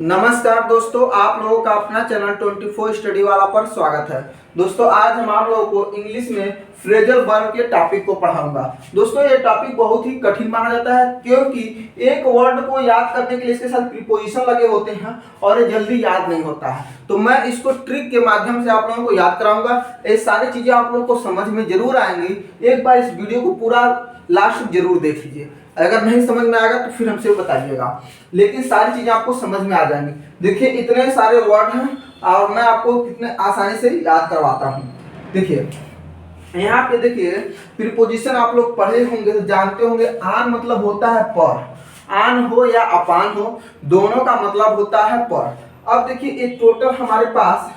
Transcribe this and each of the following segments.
नमस्कार दोस्तों, आप लोगों का अपना चैनल 24 स्टडी वाला पर स्वागत है। दोस्तों आज हम आप लोगों को इंग्लिश में फ्रेजल वर्ब के टॉपिक को पढ़ाऊंगा। दोस्तों ये टॉपिक बहुत ही कठिन माना जाता है क्योंकि एक वर्ड को याद करने के लिए इसके साथ प्रीपोजिशन लगे होते हैं और ये जल्दी याद नहीं होता है। तो मैं इसको ट्रिक के माध्यम से आप लोगों को याद कराऊंगा। ये सारी चीजें आप लोगों को समझ में जरूर आएंगी। एक बार इस वीडियो को पूरा लास्ट जरूर देख लीजिए। अगर नहीं समझ में आएगा तो फिर हमसे बताइएगा, लेकिन सारी चीजें आपको समझ में आ जाएंगी। देखिए इतने सारे वर्ड हैं और मैं आपको कितने आसानी से याद करवाता हूँ। देखिए यहाँ पे देखिए प्रीपोजिशन आप लोग पढ़े होंगे तो जानते होंगे। आन मतलब होता है पर, आन हो या अपान हो दोनों का मतलब होता है पर। अब देखिए एक टोटल हमारे पास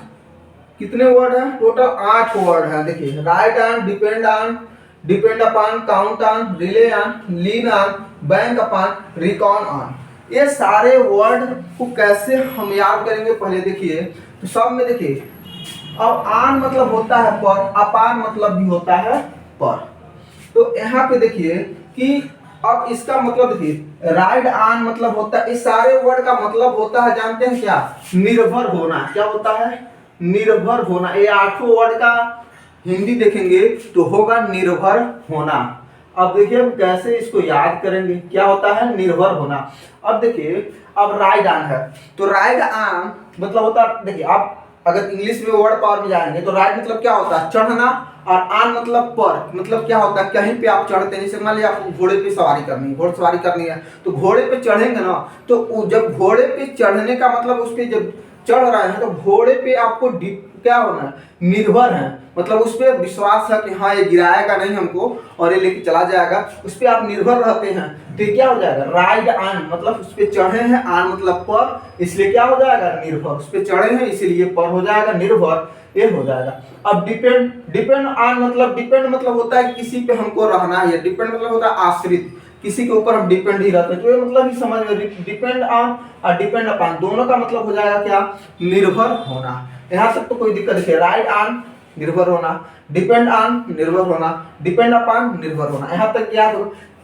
कितने वर्ड हैं? टोटल 8 वर्ड हैं। देखिए right on, depend on, depend upon, count on, relay on, lean on, bank upon, recon on. ये सारे वर्ड को कैसे हम याद करेंगे पहले देखिए। तो सब में देखिए अब आन मतलब होता है पर, अपान मतलब भी होता है पर। तो यहाँ पे देखिए कि अब इसका मतलब देखिए राइट ऑन मतलब होता है, इस सारे वर्ड का मतलब होता है जानते हैं क्या? निर्भर होना। क्या होता है? निर्भर होना। ये 8 वर्ड का हिंदी देखेंगे तो होगा निर्भर होना। अब देखिए हम कैसे इसको याद करेंगे। क्या होता है? निर्भर होना। अब देखिए अब राइट ऑन है तो राइट ऑन मतलब होता है, देखिए आप अगर इंग्लिश में वर्ड पावर में जाएंगे तो राइट मतलब क्या होता है? चढ़ना, और ऑन मतलब पर, मतलब क्या होता है? कहीं पे आप चढ़ते हैं। जैसे मान लिया आपको घोड़े पे सवारी करनी है, घोड़सवारी करनी है तो घोड़े पे चढ़ेंगे ना, तो जब घोड़े पे चढ़ने का मतलब उस पे जब चढ़ रहे हैं तो घोड़े पे आपको क्या होना है? निर्भर है। मतलब उस पर विश्वास है कि हाँ ये गिराएगा नहीं हमको और ये लेके चला जाएगा, उस पर आप निर्भर रहते हैं। तो क्या हो जाएगा? राइड ऑन मतलब उस पर चढ़े हैं, ऑन मतलब पर, इसलिए क्या हो जाएगा? निर्भर। उस पर चढ़े हैं इसलिए पर हो जाएगा, निर्भर ये हो जाएगा। अब डिपेंड, डिपेंड ऑन मतलब, डिपेंड मतलब होता है किसी पे हमको रहना है। डिपेंड मतलब होता है आश्रित, किसी के ऊपर हम डिपेंड ही रहते हैं। तो ये मतलब ही समझ में, डिपेंड ऑन और डिपेंड अपॉन दोनों का मतलब हो जाएगा क्या? निर्भर होना। यहाँ तक तो कोई दिक्कत नहीं है। राइट ऑन निर्भर होना, डिपेंड ऑन निर्भर होना, डिपेंड अपॉन निर्भर होना। यहाँ तक याद हो।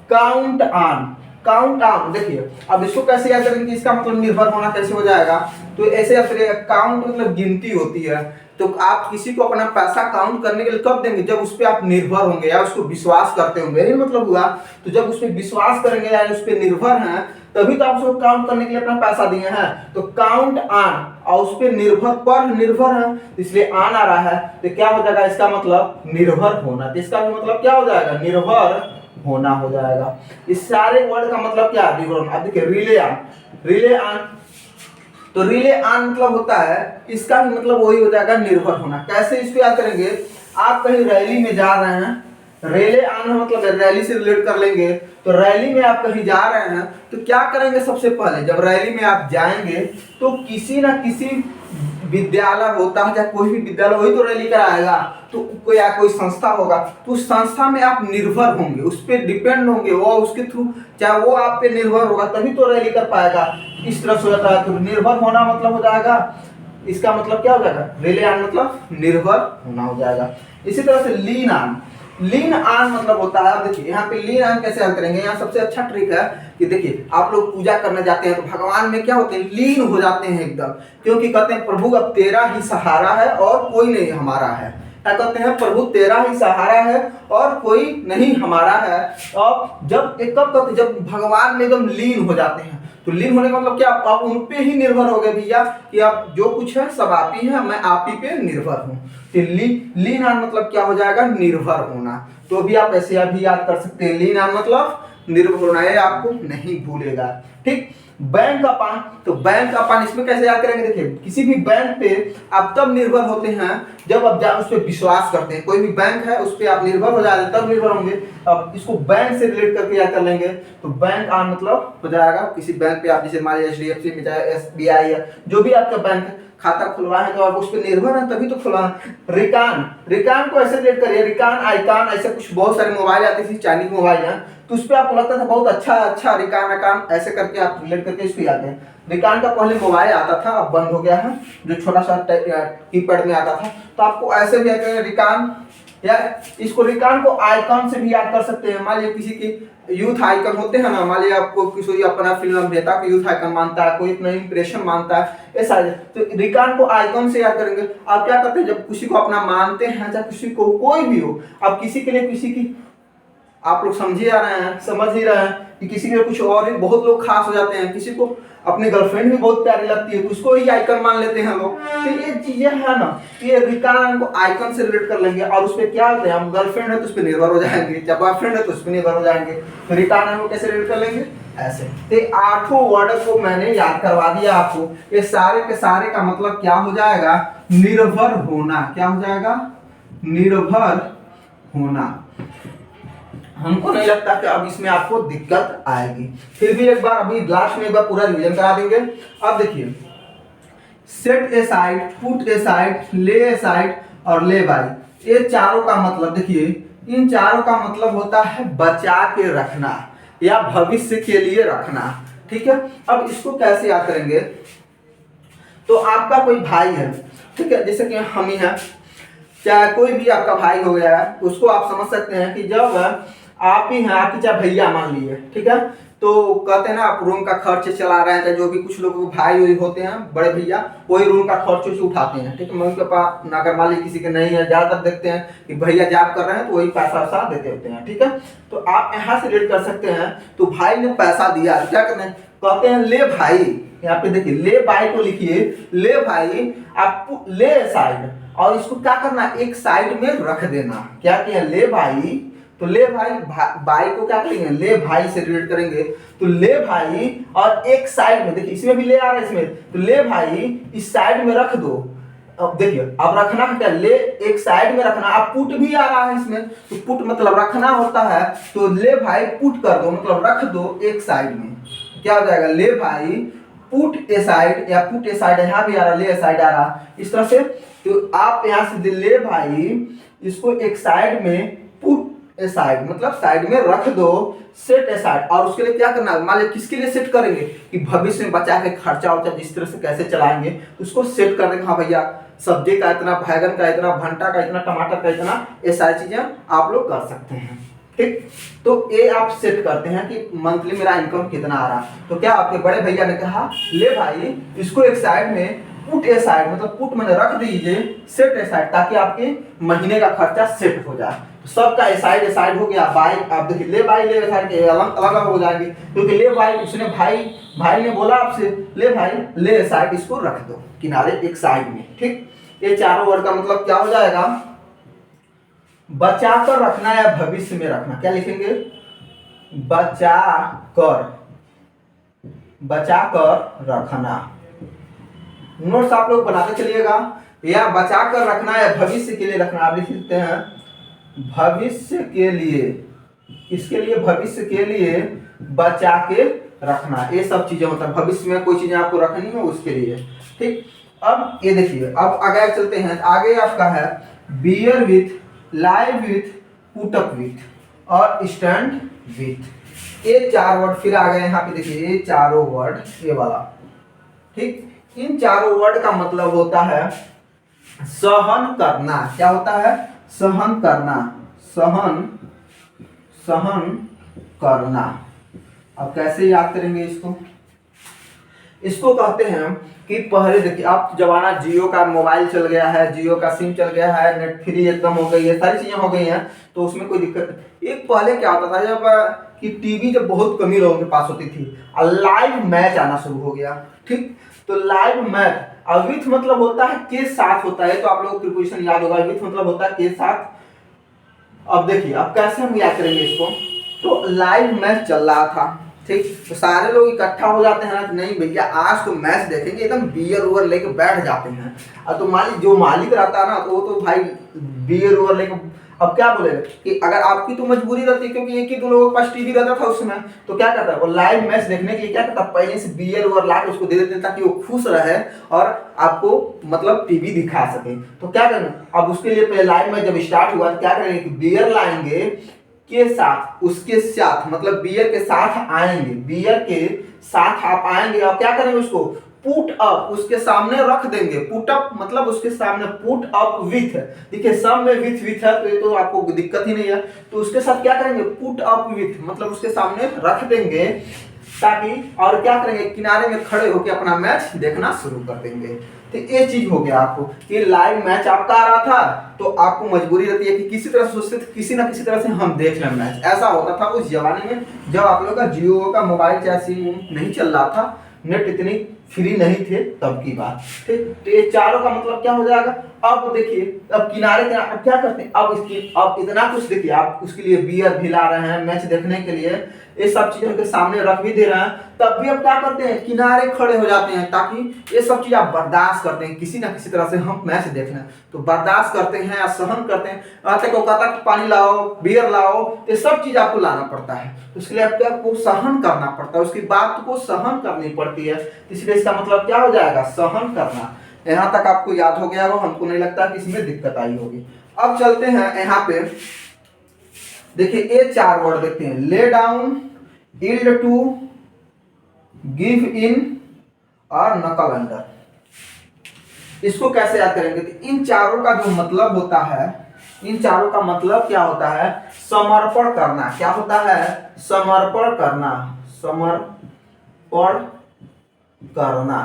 काउंट ऑन, काउंट ऑन देखिए अब इसको कैसे याद करेंगे, इसका मतलब निर्भर होना कैसे हो जाएगा? तो ऐसे याद करिएगा, काउंट मतलब गिनती होती है। तो आप किसी को अपना पैसा काउंट करने के लिए कब देंगे? जब उस पर आप निर्भर होंगे या उसको विश्वास करते होंगे, यही मतलब हुआ। तो जब उस पर विश्वास करेंगे या उस पर निर्भर हैं तभी तो आप उसको काउंट करने के लिए अपना पैसा दिए हैं। तो काउंट ऑन और उस पर निर्भर, पर निर्भर है इसलिए ऑन आ रहा है तो क्या हो जाएगा? इसका मतलब निर्भर होना। तो इसका भी मतलब क्या हो जाएगा? निर्भर होना हो जाएगा। इस सारे वर्ड का मतलब क्या? निर्भर होना। अब देखिए रिले ऑन, रिले ऑन तो रिले ऑन मतलब होता है, इसका भी मतलब वही हो जाएगा निर्भर होना। कैसे इसको याद करेंगे? आप कहीं रैली में जा रहे हैं, रेले ऑन मतलब रैली से रिलेट कर लेंगे। तो रैली में आप कहीं जा रहे हैं तो क्या करेंगे? सबसे पहले जब रैली में आप जाएंगे तो किसी ना किसी विद्यालय होता है, चाहे कोई भी विद्यालय वही तो रैली कराएगा, तो कोई या कोई संस्था होगा तो उस संस्था में आप निर्भर होंगे, उस पर डिपेंड होंगे, वो उसके थ्रू चाहे वो आप पे निर्भर होगा तभी तो रैली कर पाएगा। इस तरह से होता है। तो निर्भर होना मतलब हो जाएगा, इसका मतलब क्या हो जाएगा? रिले ऑन मतलब निर्भर होना हो जाएगा। इसी तरह से लीन ऑन, लीन ऑन मतलब होता है, देखिए यहाँ पे लीन ऑन कैसे याद करेंगे? यहाँ सबसे अच्छा ट्रिक है कि देखिए आप लोग पूजा करने जाते हैं तो भगवान में क्या होते हैं? लीन हो जाते हैं एकदम, क्योंकि कहते हैं प्रभु अब तेरा ही सहारा है और कोई नहीं हमारा है। क्या कहते हैं? प्रभु तेरा ही सहारा है और कोई नहीं हमारा है। और जब एक कब कहते हैं? जब भगवान में एकदम लीन हो जाते हैं। तो लीन होने का मतलब क्या? आप उन पे ही निर्भर हो गए भैया कि आप जो कुछ है सब आप ही है, मैं आप ही पे निर्भर हूँ। तो लीन ऑन मतलब क्या हो जाएगा? निर्भर होना। तो भी आप ऐसे अभी याद कर सकते हैं, लीन ऑन मतलब निर्भर होना, है आपको नहीं भूलेगा। ठीक। बैंक अपॉन, तो बैंक अपॉन इसमें कैसे याद करेंगे? देखिए किसी भी बैंक पे आप तब निर्भर होते हैं जब आप उस पर विश्वास करते हैं। कोई भी बैंक है उस पर आप निर्भर हो जाते हैं तब निर्भर होंगे। अब इसको बैंक से रिलेट करके याद कर लेंगे तो बैंक ऑन मतलब हो जाएगा किसी बैंक पे आप, जैसे मान लीजिए HDFC में चाहे SBI या जो भी आपका बैंक है, खाता खुलवाए हैं तो आप उस पर निर्भर हैं तभी तो खुलवाएं। रिकान, रिकान को ऐसे रिलेट करिए, रिकान, आइकान, ऐसे कुछ बहुत सारे मोबाइल आते थे, चाइनीज मोबाइल हैं, तो उस पर आपको लगता था बहुत अच्छा अच्छा रिकान, अकान ऐसे करके आप रिलेट करके इसको याद हैं। रिकान का पहले मोबाइल आता था, अब बंद हो गया है, जो छोटा सा कीपैड में आता था, तो आपको ऐसे भी याद करेंगे रिकान या इसको रिकान को आइकन से भी याद कर सकते हैं। मान लीजिए किसी की यूथ आइकन होते हैं ना, मान लीजिए आपको किसी अपना फिल्म अभिनेता को यूथ आइकन मानता है, कोई अपना इंप्रेशन मानता है, ऐसा। तो रिकान को आइकन से याद करेंगे। आप क्या करते हैं, जब किसी को अपना मानते हैं, चाहे किसी को कोई भी हो, आप किसी के लिए किसी की, आप लोग समझे आ रहे हैं, समझ ही रहे हैं कि किसी के कुछ और ही बहुत लोग खास हो जाते हैं। किसी को अपनी गर्लफ्रेंड भी बहुत प्यारी लगती है, उसको ही आइकन मान लेते हैं लोग। तो ये चीजें है ना, ये रिकान को आइकन से रिलेट कर लेंगे और उस पर क्या होता है, हम गर्लफ्रेंड है तो उस पर निर्भर हो जाएंगे, जब बॉयफ्रेंड है तो उस पर निर्भर हो जाएंगे। तो रिकान को कैसे रिलेट कर लेंगे, ऐसे। तो 8 वर्ड को मैंने याद करवा दिया आपको। ये सारे के सारे का मतलब क्या हो जाएगा, निर्भर होना। क्या हो जाएगा, निर्भर होना। हमको नहीं लगता कि अब इसमें आपको दिक्कत आएगी। फिर भी एक बार अभी लास्ट में एक बार पूरा रिवीजन करा देंगे। अब देखिए, सेट ए साइड, पुट ए साइड, ले ए साइड और ले बाय, ये चारों का मतलब देखिए, इन चारों का मतलब होता है बचा के रखना या भविष्य के लिए रखना। ठीक है, अब इसको कैसे याद करेंगे, तो आपका कोई भाई है, ठीक है, जैसे कि हम ही हैं, चाहे कोई भी आपका भाई हो गया है, उसको आप समझ सकते हैं कि जब आप ही हैं, आपकी चाहे भैया मान लिए, ठीक है, तो कहते हैं ना आप रूम का खर्च चला रहे हैं, चाहे जो भी कुछ लोग भाई होते हैं बड़े भैया, वही रूम का खर्च उसे उठाते हैं। ठीक है, मम्मी पापा अगर मान लीजिए किसी के नहीं है, ज्यादातर देखते हैं कि भैया जॉब कर रहे हैं तो वही पैसा वैसा देते होते हैं। ठीक है, तो आप यहाँ से रिलेट कर सकते हैं। तो भाई ने पैसा दिया, क्या करते हैं, कहते हैं ले भाई, यहाँ पे देखिए ले भाई को लिखिए, ले भाई आप ले साइड, और इसको क्या करना, एक साइड में रख देना। क्या किया, ले भाई, तो ले भाई, भाई को क्या करेंगे, ले भाई से रिलेट करेंगे। तो ले भाई और एक साइड में, देखिए इसमें भी ले आ रहा है इसमें, तो ले भाई इस साइड में रख दो। अब देखिए, अब रखना क्या, ले एक साइड में रखना। अब पुट भी आ रहा है इसमें, तो पुट मतलब रखना होता है, तो ले भाई पुट कर दो, मतलब रख दो एक साइड में। क्या हो जाएगा, ले भाई पुट ए साइड, या पुट ए साइड यहाँ भी आ रहा, ले साइड आ रहा, इस तरह से। तो आप यहाँ से ले भाई इसको एक साइड में, पुट ए साइड मतलब साइड में रख दो, सेट ए साइड। और उसके लिए क्या करना है, मान लीजिए किसके लिए सेट करेंगे, कि भविष्य में बचा के खर्चा वर्चा जिस तरह से कैसे चलाएंगे, उसको सेट कर देंगे। हाँ भैया, सब्जी का इतना, बैगन का इतना, भंटा का इतना, टमाटर का इतना, ये सारी चीजें आप लोग कर सकते हैं। ठीक, तो ये आप सेट करते हैं कि मंथली मेरा इनकम कितना आ रहा। तो क्या आपके बड़े भैया ने कहा, ले भाई इसको एक साइड में, पुट ए साइड मतलब पुट मैंने रख दीजिए, सेट ए साइड, ताकि आपके महीने का खर्चा सेट हो जाए। तो सबका ए साइड हो गया। बाई, आप देखिए ले बाई ले साइड के अलग अलग हो जाएंगे, क्योंकि ले बाई उसने भाई ने बोला आपसे, ले भाई ले साइड इसको रख दो किनारे एक साइड में। ठीक, ये चारों वर्ड का मतलब क्या हो जाएगा, बचा कर रखना या भविष्य में रखना। क्या लिखेंगे, बचा कर रखना। नोट्स आप लोग बनाते चलिएगा, या बचा कर रखना या भविष्य के लिए रखना। आप लिख सकते हैं भविष्य के लिए, किसके लिए, भविष्य के लिए बचा के रखना। ये सब चीजें मतलब भविष्य में कोई चीजें आपको रखनी है उसके लिए। ठीक, अब ये देखिए, अब आगे चलते हैं। आगे आपका है beer with, live with, put up with और स्टैंड विथ। ये 4 वर्ड फिर आ गए यहाँ पे, देखिए ये चारों वर्ड, ये वाला। ठीक, इन चारों वर्ड का मतलब होता है सहन करना। क्या होता है, सहन करना, सहन करना। अब कैसे याद करेंगे इसको कहते हैं कि पहले देखिए, आप जमाना जियो का मोबाइल चल गया है, जियो का सिम चल गया है, नेट फ्री एकदम हो गई है, सारी चीजें हो गई हैं, तो उसमें कोई दिक्कत। एक पहले क्या होता था, जब कि टीवी जब बहुत कम ही लोगों के पास होती थी, और लाइव मैच आना शुरू हो गया। ठीक, तो लाइव मैच, और विथ मतलब होता है के साथ होता है, तो आप लोगों को प्रीपोजिशन याद होगा, विथ मतलब होता है के साथ। अब देखिए, अब कैसे हम याद करेंगे इसको, तो लाइव मैच चल रहा था। ठीक, तो सारे लोग इकट्ठा हो जाते हैं ना, नहीं भैया आज तो मैच देखेंगे, एकदम बियर ओवर लेके बैठ जाते हैं। और तो मालिक, जो मालिक रहता है ना, तो वो तो भाई बियर ओवर लेके, अब क्या बोलेगा कि अगर आपकी तो मजबूरी रहती है, क्योंकि एक ही दो लोगों के पास टीवी रहता था उस समय, तो क्या करता है वो लाइव मैच देखने के लिए क्या करता है, पहले से बियर ओवर ला के उसको दे देते ताकि वो खुश रहे और आपको मतलब टीवी दिखा सके। तो क्या करना, अब उसके लिए पहले लाइव मैच जब स्टार्ट हुआ तो क्या करेंगे कि बियर लाएंगे के साथ, उसके साथ मतलब बियर के साथ आएंगे, बियर के साथ आप आएंगे और क्या करेंगे, उसको पुट अप उसके सामने रख देंगे। पुट अप मतलब उसके सामने, पुट अप विथ, देखिए सब में विथ विथ है तो ये तो आपको दिक्कत ही नहीं है। तो उसके साथ क्या करेंगे, पुट अप विथ मतलब उसके सामने रख देंगे ताकि, और क्या करेंगे, किनारे में खड़े होकर अपना मैच देखना शुरू कर देंगे। तो ये चीज हो गया आपको कि लाइव मैच आपका आ रहा था तो आपको मजबूरी रहती है कि किसी तरह से सोचते थे किसी ना किसी तरह से हम देख लें मैच। ऐसा होता था उस जमाने में जब आप लोग का जियो का मोबाइल चाहे सिम नहीं चल रहा था, नेट इतनी फ्री नहीं थे तब की बात। ठीक, तो ये चारों का मतलब क्या हो जाएगा। अब देखिए, अब किनारे किनारे अब क्या करते हैं, अब इसकी अब इतना कुछ देखिए, आप उसके लिए बियर भी ला रहे हैं मैच देखने के लिए, ये सब चीजों के सामने रख भी दे रहे हैं, तब भी अब क्या करते हैं, किनारे खड़े हो जाते हैं ताकि ये सब चीज आप बर्दाश्त करते हैं किसी ना किसी तरह से हम मैच देख लें। तो बर्दाश्त करते हैं या सहन करते हैं, आते को कहता कि पानी लाओ, बियर लाओ, ये सब चीज आपको लाना पड़ता है। तो इसलिए आपको सहन करना पड़ता है, उसकी बात को सहन करनी पड़ती है। इसलिए इसका मतलब क्या हो जाएगा, सहन करना। यहाँ तक आपको याद हो गया हो, हमको नहीं लगता कि इसमें दिक्कत आई होगी। अब चलते हैं यहाँ पे, देखिए ये चार वर्ड देखते हैं, lay down, yield to, give in और नकल अंडर। इसको कैसे याद करेंगे, तो इन चारों का जो मतलब होता है, इन चारों का मतलब क्या होता है, समर्पण करना। क्या होता है, समर्पण करना, समर्पण करना।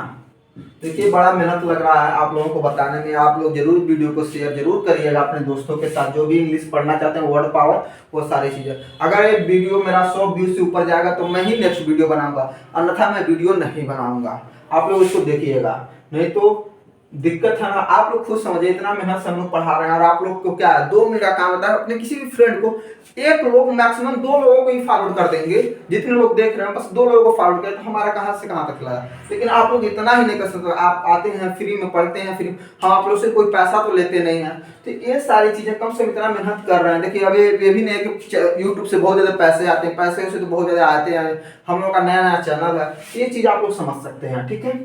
देखिए बड़ा मेहनत लग रहा है आप लोगों को बताने में, आप लोग जरूर वीडियो को शेयर जरूर करिएगा अपने दोस्तों के साथ जो भी इंग्लिश पढ़ना चाहते हैं, वर्ड पावर वो सारी चीजें। अगर ये वीडियो मेरा 100 व्यूज से ऊपर जाएगा तो मैं ही नेक्स्ट वीडियो बनाऊंगा, अन्यथा मैं वीडियो नहीं बनाऊंगा। आप लोग इसको देखिएगा, नहीं तो दिक्कत है ना। आप लोग खुद समझिए, इतना मेहनत से हम लोग पढ़ा रहे हैं और आप लोग को क्या है, 2 मिनट का काम होता है, अपने किसी भी फ्रेंड को, एक लोग मैक्सिमम 2 लोगों को ही फॉरवर्ड कर देंगे, जितने लोग देख रहे हैं बस 2 लोगों को फॉरवर्ड करें तो हमारा कहाँ से कहाँ तक लगा। लेकिन आप लोग इतना ही नहीं कर सकते, आप आते हैं फ्री में पढ़ते हैं, फ्री हम आप लोग से कोई पैसा तो लेते नहीं है। तो ये सारी चीजें कम से कम इतना मेहनत कर रहे हैं। देखिए अभी ये भी नहीं है कि यूट्यूब से बहुत ज्यादा पैसे आते हैं, पैसे से तो बहुत ज्यादा आते हैं, हम लोग का नया नया चैनल है, ये चीज आप लोग समझ सकते हैं। ठीक है,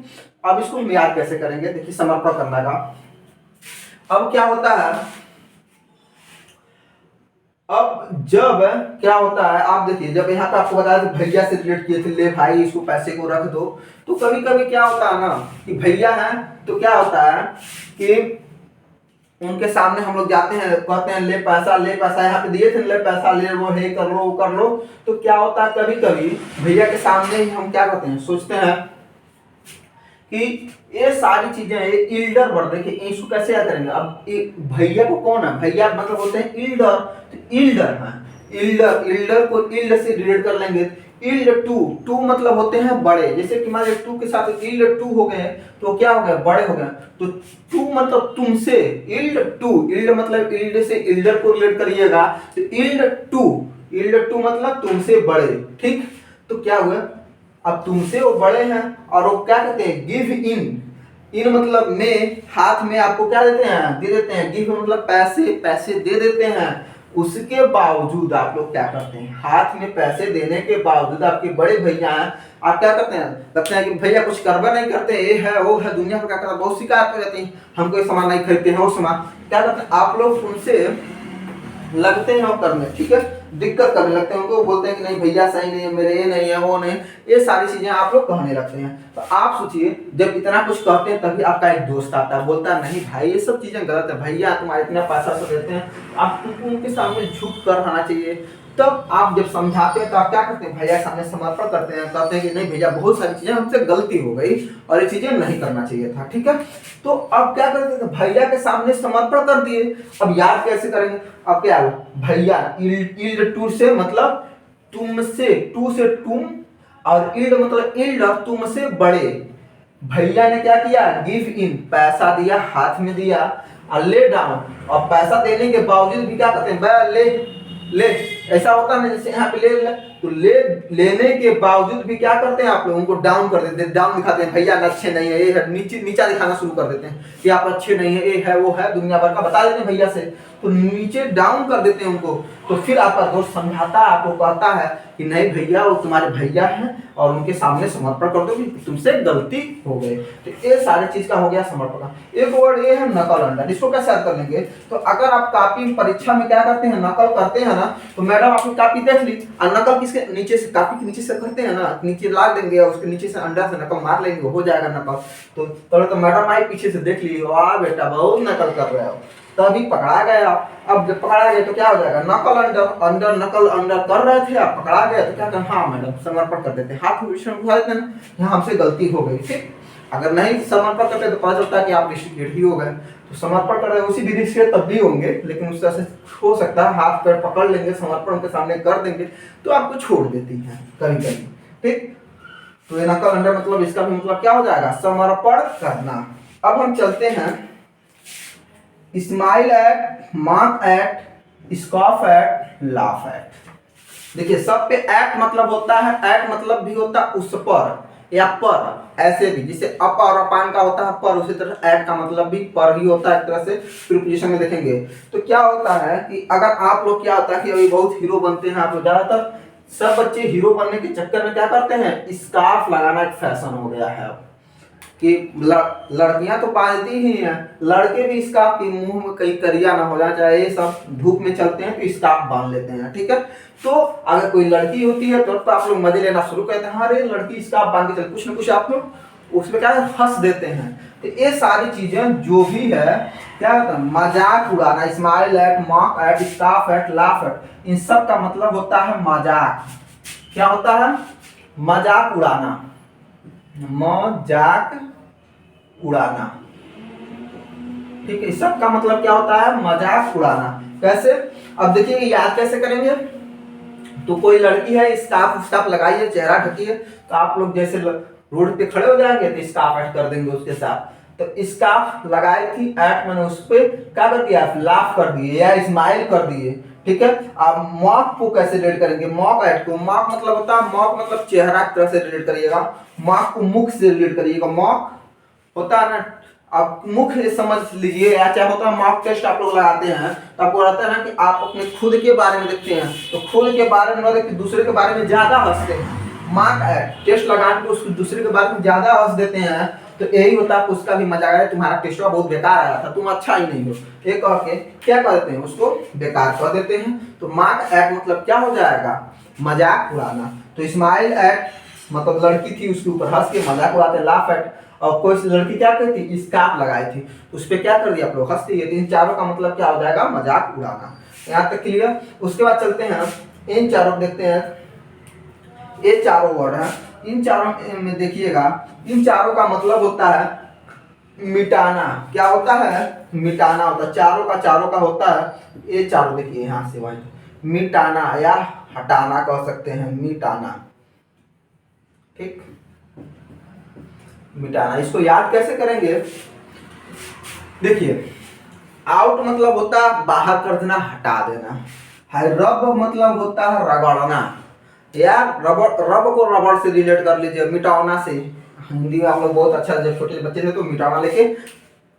अब इसको हम याद कैसे करेंगे, देखिए समर्पण करना का अब क्या होता है, अब जब क्या होता है, आप देखिए जब यहाँ पे आपको बताया कि भैया से रिलेट किए थे, ले भाई इसको पैसे को रख दो, तो कभी कभी क्या होता है ना कि भैया है तो क्या होता है कि उनके सामने हम लोग जाते हैं, कहते हैं ले पैसा, ले पैसा, यहाँ पे दिए थे ले पैसा, ले वो, हे कर लो वो कर लो। तो क्या होता है, कभी कभी भैया के सामने ही हम क्या करते हैं, सोचते हैं कि ये सारी चीजें इल्डर वर्ड। देखिए इसको कैसे याद करेंगे, अब भैया को कौन है, भैया मतलब होते हैं इल्डर, तो इल्डर है, इल्डर, इल्डर को इल्ड से रिलेट कर लेंगे। इल्ड टू, टू मतलब होते हैं बड़े, जैसे कि मान टू के साथ इल्ड टू हो गए तो क्या हो गया, बड़े हो गए। तो टू मतलब तुमसे, इल्ड टू, इल्ड मतलब इल्ड से इल्डर को रिलेट करिएगा, तो इल्ड टू मतलब तुमसे बड़े। ठीक, तो क्या हुआ, अब तुमसे वो बड़े हैं और वो क्या कहते हैं, गिव इन, इन मतलब में, हाथ में आपको क्या देते हैं, दे देते हैं। गिव मतलब पैसे, पैसे दे देते हैं। उसके बावजूद आप लोग क्या करते हैं, हाथ में पैसे देने के बावजूद आपके बड़े भैया हैं, आप क्या करते हैं, लगता है कि भैया कुछ करवा नहीं करते, ये है वो है, दुनिया पर क्या करता है, बहुत शिकायत हो जाती है, हमको ये सामान नहीं खरीदते हैं वो सामान, क्या करते हैं आप लोग उनसे लगते हैं और करने, ठीक है, दिक्कत करने लगते हैं उनको, बोलते हैं कि नहीं भैया सही नहीं है, मेरे ये नहीं है वो नहीं, ये सारी चीजें आप लोग कहने लगते हैं। तो आप सोचिए जब इतना कुछ कहते हैं तभी आपका एक दोस्त आता है, बोलता है नहीं भाई ये सब चीजें गलत है, भैया तुम्हारे इतना पैसा सब देते हैं, आप उनके सामने झुक कर रहना चाहिए। तब आप जब समझाते हैं तो आप क्या करते हैं, भैया सामने समर्पण करते हैं, कहते हैं कि नहीं भैया बहुत सारी चीजें हमसे गलती हो गई और ये चीजें नहीं करना चाहिए था। ठीक है, तो अब क्या करते थे, भैया के सामने समर्पण कर दिए। अब याद कैसे करेंगे, अब क्या भैया, इल्ड टू से मतलब तुमसे, टू से तुम, और इल्ड मतलब इल्ड तुमसे बड़े। भैया ने क्या किया, गिव इन, पैसा दिया, हाथ में दिया, और ले डाउन, और पैसा देने के बावजूद भी क्या करते हैं, ले, ऐसा होता है ना, जैसे यहाँ पे ले, तो लेने के बावजूद भी क्या करते हैं आप लोग, उनको डाउन कर देते हैं, डाउन दिखाते हैं, भैया अच्छे नहीं है, ये है, नीचा दिखाना शुरू कर देते हैं कि आप अच्छे नहीं है, ये है वो है, दुनिया भर का बता देते हैं भैया से, तो नीचे डाउन कर देते हैं उनको। तो फिर आपका दोस्त समझाता है, आपको कहता है कि नहीं भैया वो तुम्हारे भैया हैं और उनके सामने समर्पण कर दो कि तुमसे गलती हो गई। तो ये सारी चीज का हो गया समर्पण। एक वर्ड ये है नकल अंडर, इसको कैसे याद कर लेंगे, तो अगर आप कॉपी परीक्षा में क्या करते हैं, नकल करते हैं ना, तो मैं मैडम आपकी कॉपी देख ली और नकल किसके नीचे से, कॉपी के नीचे से करते हैं ना, नीचे ला देंगे और उसके नीचे से अंडा से नकल मार लेंगे, हो जाएगा नकल। तो पहले तो मैडम आई पीछे से देख ली, वाह बेटा बहुत नकल कर रहे हो, तभी पकड़ा गया। अब जब पकड़ा गया तो क्या हो जाएगा, नकल अंडर अंडर नकल अंडर कर रहे थे, आप पकड़ा गए तो क्या करें, हाँ मैडम समर्पण कर देते, हाथ उठा देते हैं, यहाँ हमसे गलती हो गई। ठीक, अगर नहीं समर्पण करते तो पता चलता है कि आप डिस्ट्रिक्ट ही हो गए। तो समर्पण कर रहे उसी विधि से तब भी होंगे, लेकिन उस तरह से हो सकता है हाथ पैर पकड़ लेंगे, समर्पण उनके सामने कर देंगे तो आपको छोड़ देती है कभी कभी। ठीक, तो ये नकल अंडर मतलब इसका भी मतलब क्या हो जाएगा, समर्पण करना। अब हम चलते हैं smile at, mark at, scoff at, laugh at. देखिए सब पे एट मतलब होता है, एट मतलब भी होता है उस पर या पर, ऐसे भी जैसे अप और अपान का होता है पर, उसी तरह एट का मतलब भी पर ही होता है, एक तरह से प्रीपोजिशन में देखेंगे। तो क्या होता है कि अगर आप लोग, क्या होता है कि अभी बहुत हीरो बनते हैं आप लोग, ज्यादातर सब बच्चे हीरो बनने के चक्कर में क्या करते हैं, स्कार्फ लगाना एक फैशन हो गया है कि लड़कियां तो बांधती ही हैं, लड़के भी स्कार्फ की मुंह में कहीं करिया ना हो जाए, चाहे ये सब धूप में चलते हैं तो स्कार्फ बांध लेते हैं। ठीक है, तो अगर कोई लड़की होती है तो आप लोग मजे लेना शुरू करते हैं, अरे लड़की स्कार्फ बांध के चल, कुछ ना कुछ आप लोग उसमें क्या हंस देते हैं। तो ये सारी चीजें जो भी है क्या होता है, मजाक उड़ाना, smile at, mock at, scoff at, laugh at, इन सब का मतलब होता है मजाक। क्या होता है, मजाक उड़ाना, मजाक उड़ाना। ठीक है, सब का मतलब क्या होता है, मजाक उड़ाना। कैसे, अब देखिए याद कैसे करेंगे। तो कोई लड़की है, स्कार्फ स्कार्फ लगाई है, चेहरा ढकी है, तो आप लोग जैसे रोड पे खड़े हो जाएंगे तो स्कार्फ ऐड कर देंगे उसके साथ। तो स्कार्फ लगाई थी, ऐट मैंने उस पे क्या कर दिया, लाफ कर दिए या स्माइल कर दिए। ठीक है, आप मॉक को कैसे रिलेट करेंगे, मॉक ऐट को, मॉक मतलब होता है, मॉक मतलब चेहरा की तरह से रिलेट करिएगा, मॉक को मुख से रिलेट करिएगा। मॉक होता है ना, आप मुख समझ लीजिए, या चाहे होता है मॉक टेस्ट आप लोग लगाते हैं तो आपको रहता है ना कि आप अपने खुद के बारे में देखते हैं, तो खुद के बारे में देख के दूसरे के बारे में ज्यादा हंसते हैं। मॉक टेस्ट लगा के उसको दूसरे के बारे में ज्यादा हंस देते हैं, तो यही होता है उसका भी मजाक है, तुम्हारा टेस्ट बहुत बेकार आया था, तुम अच्छा ही नहीं हो, ये कह के क्या करते हैं, उसको बेकार कर देते हैं। तो मॉक एट मतलब क्या हो जाएगा, मजाक उड़ाना। तो स्माइल एट मतलब लड़की थी उसके ऊपर हंस के मजाक उड़ाते, लाफ एट, और कोई लड़की क्या करती, स्कार्फ लगाई थी उस पर क्या कर दिया आप लोग, हंसती है। इन चारों का मतलब क्या हो जाएगा, मजाक उड़ाना। यहाँ तक क्लियर। उसके बाद चलते हैं इन चारों, देखते हैं ये चारों वर्ड हैं, इन चारों में देखिएगा, इन चारों का मतलब होता है मिटाना। क्या होता है, मिटाना होता है, चारों का होता है। ये चारों देखिए यहाँ से वहीं, मिटाना या हटाना कह सकते हैं, मिटाना। ठीक, मिटाना, इसको याद कैसे करेंगे, देखिए आउट मतलब होता है बाहर कर देना, हटा देना है। रब मतलब होता है रगड़ना, या रब को रबड़ से रिलेट कर लीजिए, मिटाना से। हिंदी में आप लोग बहुत अच्छा, जब छोटे बच्चे थे तो मिटाना लेके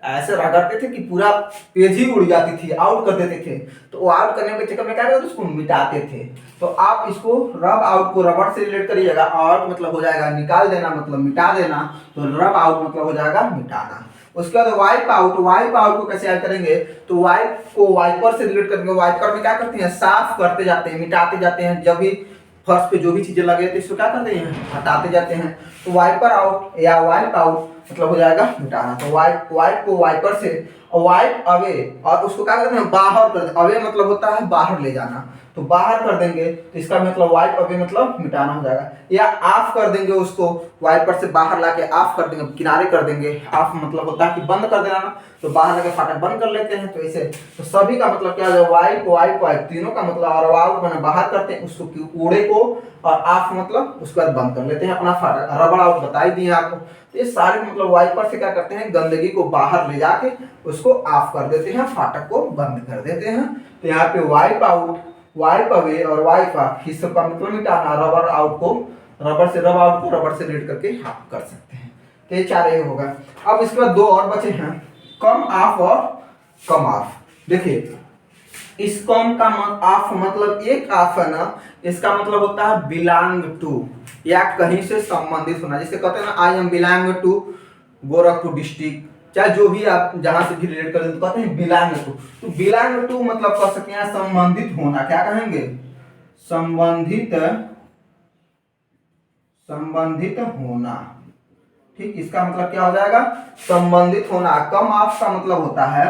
ऐसे रगड़ते थे कि पूरा पेज ही उड़ जाती थी, आउट कर देते थे। तो वो आउट करने के चक्कर में क्या करते थे, उसको मिटाते थे। तो आप इसको रब आउट को रबड़ से रिलेट करिएगा, आउट मतलब हो जाएगा निकाल देना, मतलब मिटा देना, तो रब आउट मतलब हो जाएगा मिटाना। उसके बाद वाइप आउट, वाइप आउट को कैसे याद करेंगे, तो वाइप को वाइपर से रिलेट करेंगे। वाइपर में क्या करते हैं, साफ करते जाते हैं, मिटाते जाते हैं, जब भी फर्स्ट पे जो भी चीजें लगे तो इसको क्या करते हैं, हटाते जाते हैं। तो वाइपर आउट या वाइप आउट मतलब हो जाएगा मिटाना। तो वाइप को वाइपर से, और वाइप अवे, और उसको क्या करते हैं, बाहर कर देते। अवे मतलब होता है बाहर ले जाना, तो बाहर कर देंगे तो इसका मतलब वाइप अवे मतलब मिटाना हो जाएगा। या ऑफ कर देंगे उसको, वाइपर से बाहर लाके ऑफ कर देंगे, किनारे कर देंगे। ऑफ मतलब होता है कि बंद कर देना, तो बाहर लाके फाटक बंद कर लेते हैं। तो ऐसे तो सभी का मतलब क्या है, वाइप वाइप वाइप तीनों का मतलब, और आउट मैंने बाहर करते हैं उसको, कूड़े को, और ऑफ मतलब उसके बाद बंद कर लेते हैं अपना फाटक। रबड़ आउट बता ही दिए आपको। तो ये सारे मतलब वाइपर से क्या करते हैं, गंदगी को बाहर ले जाके उसको ऑफ कर देते हैं, फाटक को बंद कर देते हैं। तो यहाँ पे वाइप आउट, वाइप अवे और वाइप ऑफ, इस सब का मतलब मिटाना। रबर आउट को रबर से, रब आउट को रबर से रिलेट करके ऑफ कर सकते हैं। तो ये चार ये होगा। अब इसके बाद दो और बचे हैं, कम ऑफ और कम ऑफ। देखिए इस कम का ऑफ मतलब, एक ऑफ है ना, इसका मतलब होता है बिलोंग टू, या कहीं से संबंधित होना। जैसे कहते हैं ना, I am belong to Gorakhpur district, चाहे जो भी आप जहां से भी रिलेट करें तो कहते हैं बिलोंग टू। तो बिलोंग टू मतलब कह सकते हैं संबंधित होना, क्या कहेंगे, संबंधित संबंधित होना। ठीक, इसका मतलब क्या हो जाएगा? संबंधित होना। कम ऑफ का मतलब होता है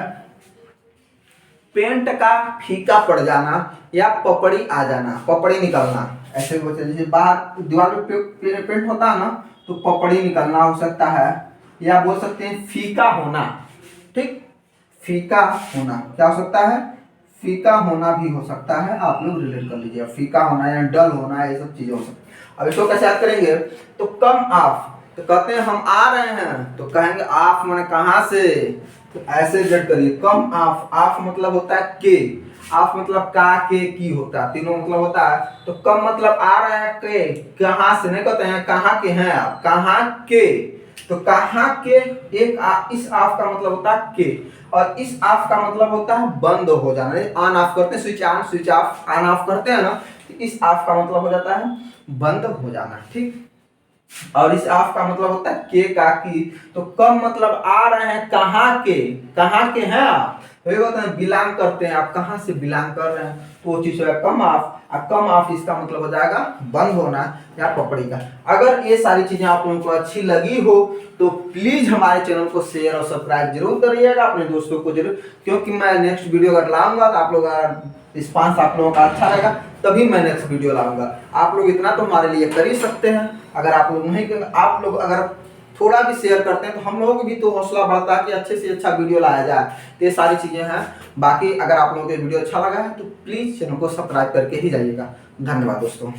पेंट का फीका पड़ जाना या पपड़ी आ जाना, पपड़ी निकलना। ऐसे बोलते हैं, जैसे बाहर दीवार पे पेंट होता है ना, तो पपड़ी निकलना हो सकता है, या बोल सकते हैं फीका होना। ठीक, फीका होना क्या हो सकता है? फीका होना भी हो सकता है। आप लोग रिलेट कर लीजिए, फीका होना या डल होना, ये सब चीजें हो सकती है। अब इसको कैसे याद करेंगे? तो कम ऑफ, तो कहते हैं हम आ रहे हैं, तो कहेंगे ऑफ माने कहां से, तो ऐसे रिलेट करिए। कम ऑफ, ऑफ मतलब होता है के, ऑफ मतलब का के की होता है, तीनों मतलब होता है। तो कम मतलब आ रहे हैं के, कहां से नहीं कहते हैं कहां के हैं आप, कहां के, तो कहां के। इस ऑफ का मतलब होता है के, और इस ऑफ का मतलब होता है बंद हो जाना। ऑन ऑफ करते हैं, switch on switch off, on off करते हैं ना, तो इस ऑफ का मतलब हो जाता है बंद हो जाना। ठीक, और इस ऑफ का मतलब होता है के का की। तो कम मतलब आ रहे हैं कहाँ के, कहाँ के हैं आप, तो ये होता है बिलोंग करते हैं आप, कहाँ से बिलोंग कर रहे हैं, तो वो चीज है कम ऑफ। और कम ऑफ इसका मतलब हो जाएगा बंद होना या पपड़ी का। अगर ये सारी चीजें आप लोगों को अच्छी लगी हो तो प्लीज हमारे चैनल को शेयर और सब्सक्राइब जरूर करिएगा अपने दोस्तों को जरूर, क्योंकि मैं नेक्स्ट वीडियो अगर लाऊंगा तो आप लोग रिस्पांस आप लोगों का अच्छा रहेगा, तभी मैं नेक्स्ट वीडियो लाऊंगा। आप लोग इतना तो हमारे लिए कर ही सकते हैं। अगर आप लोग नहीं करेंगे, आप लोग अगर थोड़ा भी शेयर करते हैं तो हम लोगों को भी तो हौसला बढ़ता है कि अच्छे से अच्छा वीडियो लाया जाए। तो ये सारी चीजें हैं। बाकी अगर आप लोगों को वीडियो अच्छा लगा है तो प्लीज चैनल को सब्सक्राइब करके ही जाइएगा। धन्यवाद दोस्तों।